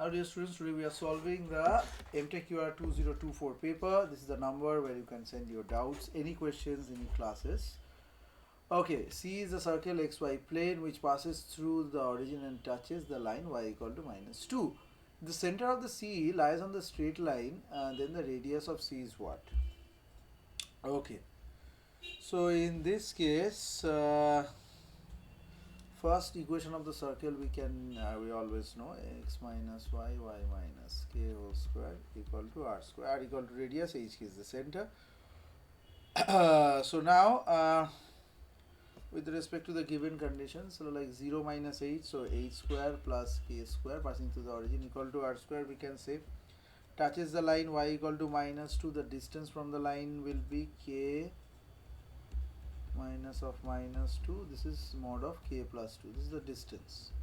Now dear students, today we are solving the MTech QROR 2024 paper. This is the number where you can send your doubts, any questions, any classes. Okay, C is a circle xy plane which passes through the origin and touches the line y equal to -2. The center of the C lies on the straight line and then the radius of C is what? Okay, so in this case, first equation of the circle we always know x minus y minus k whole square equal to r square, r equal to radius, h is the center. So now with respect to the given conditions, so like 0 minus h, so h square plus k square passing through the origin equal to r square, we can say touches the line y equal to -2. The distance from the line will be k minus of -2. This is mod of k plus 2. This is the distance.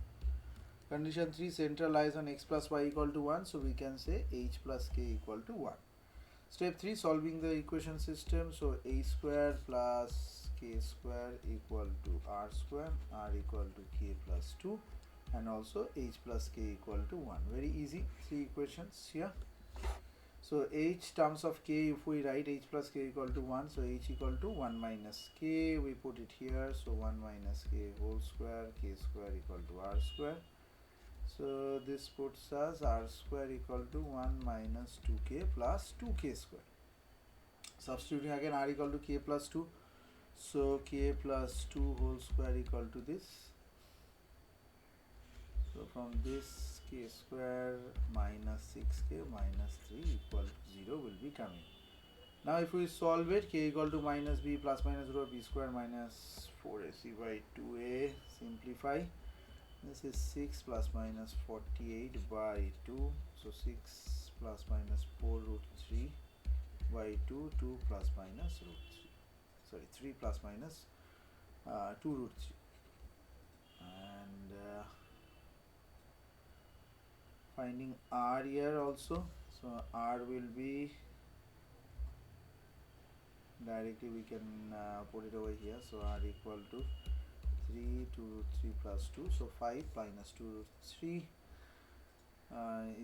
Condition 3, center lies on x plus y equal to 1, so we can say h plus k equal to 1. Step 3, solving the equation system. So a square plus k square equal to r square, r equal to k plus 2, and also h plus k equal to 1. Very easy, 3 equations here. So h terms of k, if we write h plus k equal to 1, so h equal to 1 minus k, we put it here, so 1 minus k whole square, k square equal to r square. So this puts us r square equal to 1 minus 2k plus 2k square. Substituting again r equal to k plus 2, so k plus 2 whole square equal to this. So from this, k square minus 6k minus 3 equal to 0 will be coming. Now if we solve it, k equal to minus b plus minus root of b square minus 4ac by 2a, simplify. This is 6 plus minus 48 by 2, so 6 plus minus 4 root 3 by 2, 2 plus minus root 3, sorry 3 plus minus 2 root 3, and finding r here also. So r will be, directly we can put it over here, so r equal to 3 2 root 3 plus 2, so 5 minus 2 root 3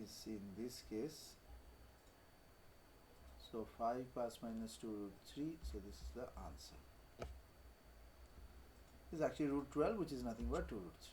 is in this case, so 5 plus minus 2 root 3, so this is the answer. This is actually root 12, which is nothing but 2 root 3.